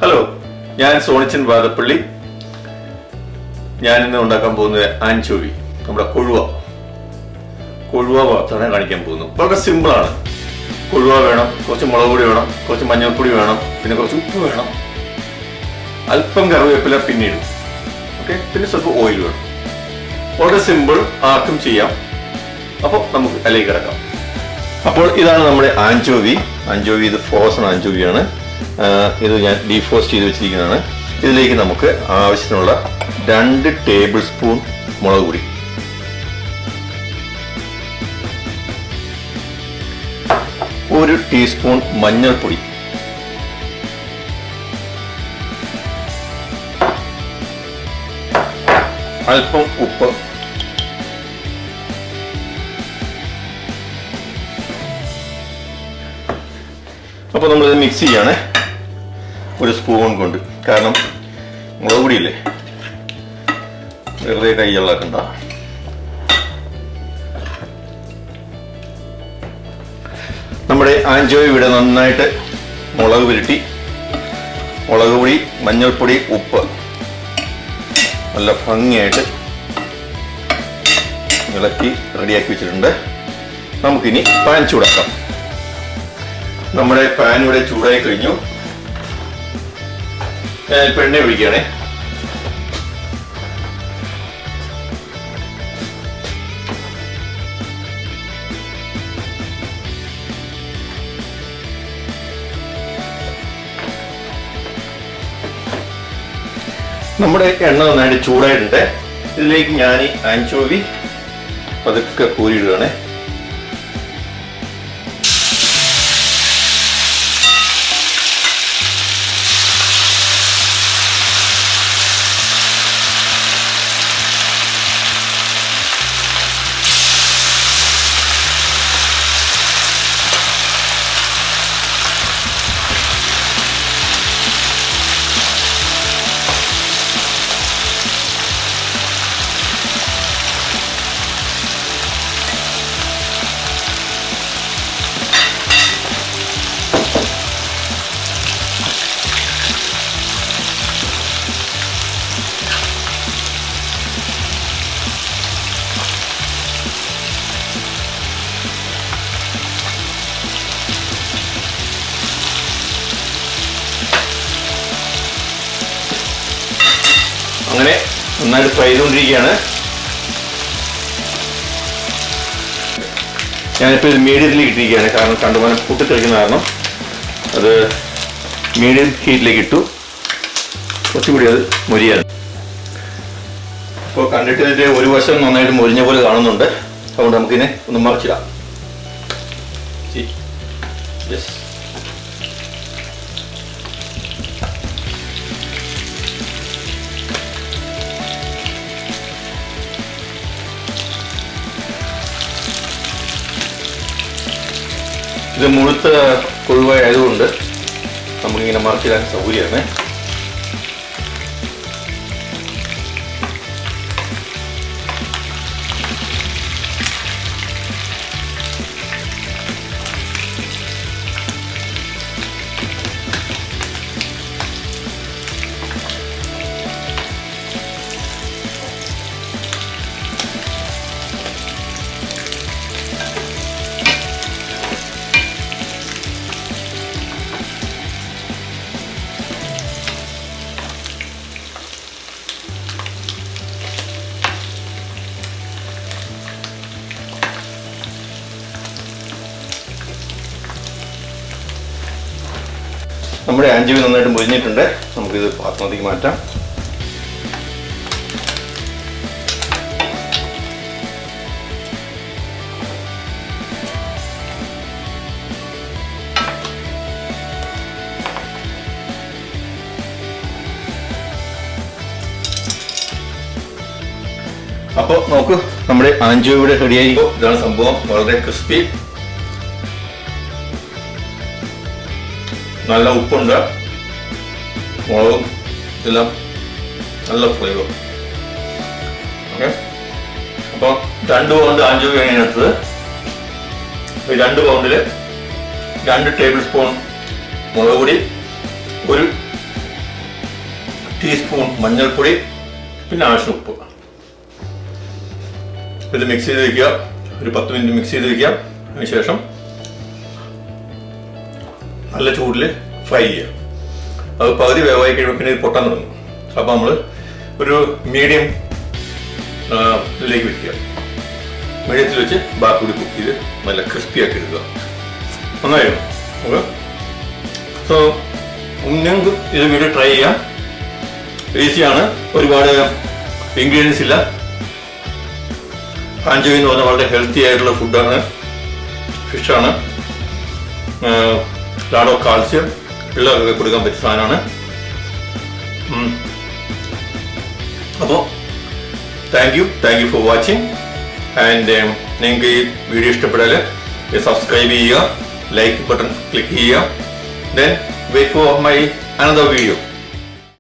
Hello, ഞാൻ സോണിച്ചൻ വാഥപ്പള്ളി. ഞാനിന്ന് ഉണ്ടാക്കാൻ പോകുന്നത് ആൻചോവി, നമ്മുടെ കൊഴുവ വറുത്താണ് കാണിക്കാൻ പോകുന്നത്. വളരെ സിമ്പിളാണ്. കൊഴുവ വേണം, കുറച്ച് മുളക് പൊടി വേണം, കുറച്ച് മഞ്ഞൾപ്പൊടി വേണം, പിന്നെ കുറച്ച് ഉപ്പ് വേണം, അല്പം കറിവേപ്പില പിന്നീട്, ഓക്കെ, പിന്നെ ಸ್ವಲ್ಪ ഓയിൽ വേണം. വളരെ സിമ്പിൾ, ആർക്കും ചെയ്യാം. അപ്പോൾ നമുക്ക് അതിലേക്ക് കിടക്കാം. അപ്പോൾ ഇതാണ് നമ്മുടെ ആൻചോവി. ഇത് ഫ്രോസൺ ആൻചോവിയാണ്. ഇത് ഞാൻ ഡീഫ്രോസ്റ്റ് ചെയ്ത് വെച്ചിരിക്കുന്നതാണ്. ഇതിലേക്ക് നമുക്ക് ആവശ്യത്തിനുള്ള 2 ടേബിൾ സ്പൂൺ മുളക് പൊടി, ഒരു ടീസ്പൂൺ മഞ്ഞൾപ്പൊടി, അല്പം ഉപ്പ്, അപ്പോൾ നമ്മളിത് മിക്സ് ചെയ്യാണ് ഒരു സ്പൂൺ കൊണ്ട്. കാരണം മുളക് പൊടിയില്ലേ, വെറുതെ കൈകളാക്കണ്ട. നമ്മുടെ ആൻചോവി ഇവിടെ നന്നായിട്ട് മുളക് പുരട്ടി, മുളക് പൊടി, മഞ്ഞൾപ്പൊടി, ഉപ്പ് നല്ല ഭംഗിയായിട്ട് ഇളക്കി റെഡിയാക്കി വെച്ചിട്ടുണ്ട്. നമുക്കിനി പാൻ ചൂടാക്കാം. നമ്മുടെ പാൻ ഇവിടെ ചൂടായി കഴിഞ്ഞു. ഞാൻ എണ്ണ ഒഴിക്കുകയാണേ. നമ്മുടെ എണ്ണ നന്നായിട്ട് ചൂടായിട്ടുണ്ട്. ഇതിലേക്ക് ഞാൻ ഈ ആൻചോവി പതുക്കെ കോരിയിടുകയാണ്. അങ്ങനെ നന്നായിട്ട് ഫ്രൈ ചെയ്തുകൊണ്ടിരിക്കുകയാണ്. ഞാനിപ്പോൾ ഇത് മീഡിയത്തിലേക്ക് ഇട്ടിരിക്കുകയാണ്. കാരണം കണ്ടുമാനം പൊട്ടിത്തെറിക്കുന്ന കാരണം അത് മീഡിയം ഹീറ്റിലേക്ക് ഇട്ടു. കുറച്ചുകൂടി അത് മൊരിയാണ്. ഇപ്പോൾ കണ്ടിട്ട് ഇതിൻ്റെ ഒരു വശം നന്നായിട്ട് മൊരിഞ്ഞ പോലെ കാണുന്നുണ്ട്. അതുകൊണ്ട് നമുക്കിതിനെ ഒന്ന് മറിച്ചിടാം. യെസ്, ഇത് മുഴുത്ത കൊഴുവ ആയതുകൊണ്ട് നമുക്കിങ്ങനെ മറിച്ചിടാൻ സൗകര്യമാണ്. നമ്മുടെ ആൻചോവി നന്നായിട്ട് മൊരിഞ്ഞിട്ടുണ്ട്. നമുക്കിത് പാത്രത്തിലേക്ക് മാറ്റാം. അപ്പോൾ നോക്കൂ, നമ്മുടെ ആൻചോവി ഇവിടെ റെഡിയായിരിക്കും. ഇതാണ് സംഭവം. വളരെ ക്രിസ്പി, നല്ല ഉപ്പുണ്ട്, മുളകും എല്ലാം നല്ല ഫ്ലേവർ. ഓക്കെ, അപ്പോൾ 2 പൗണ്ട് ആൻചോവിയാണ് ഞാൻ എടുത്തത്. 2 പൗണ്ടിൽ 2 ടേബിൾ സ്പൂൺ മുളക് പൊടി, 1 ടീസ്പൂൺ മഞ്ഞൾപ്പൊടി, പിന്നെ ആവശ്യം ഉപ്പ്. ഇത് മിക്സ് ചെയ്ത് വയ്ക്കുക. ഒരു 10 മിനിറ്റ് മിക്സ് ചെയ്ത് വയ്ക്കുക. അതിനുശേഷം നല്ല ചൂടിൽ ഫ്രൈ ചെയ്യുക. അത് പകുതി വേവായി കഴിയുമ്പോൾ പിന്നെ ഇത് പൊട്ടാൻ തുടങ്ങും. അപ്പോൾ നമ്മൾ ഒരു മീഡിയം ഇതിലേക്ക് വെക്കുക. മീഡിയത്തിൽ വെച്ച് ബാക്കി കൂടി കുക്ക് ചെയ്ത് നല്ല ക്രിസ്പി ആക്കി എടുക്കുക. നന്നായിരുന്നു. ഓക്കെ, സോ നിങ്ങൾക്ക് ഇത് വീഡിയോ ട്രൈ ചെയ്യാം. ഈസിയാണ്, ഒരുപാട് ഇൻഗ്രീഡിയൻസ് ഇല്ല. ആഞ്ചോവി എന്ന് പറഞ്ഞാൽ വളരെ ഹെൽത്തി ആയിട്ടുള്ള ഫുഡാണ്, ഫിഷാണ്. ലാഡ് ഓഫ് കാൽസ്യം പിള്ളേർക്കൊക്കെ കൊടുക്കാൻ പറ്റിയ സാധനമാണ്. അപ്പോൾ thank you for watching. And നിങ്ങൾക്ക് ഈ വീഡിയോ ഇഷ്ടപ്പെട്ടാൽ സബ്സ്ക്രൈബ് ചെയ്യുക, ലൈക്ക് ബട്ടൺ ക്ലിക്ക് ചെയ്യുക. Then wait for my another video.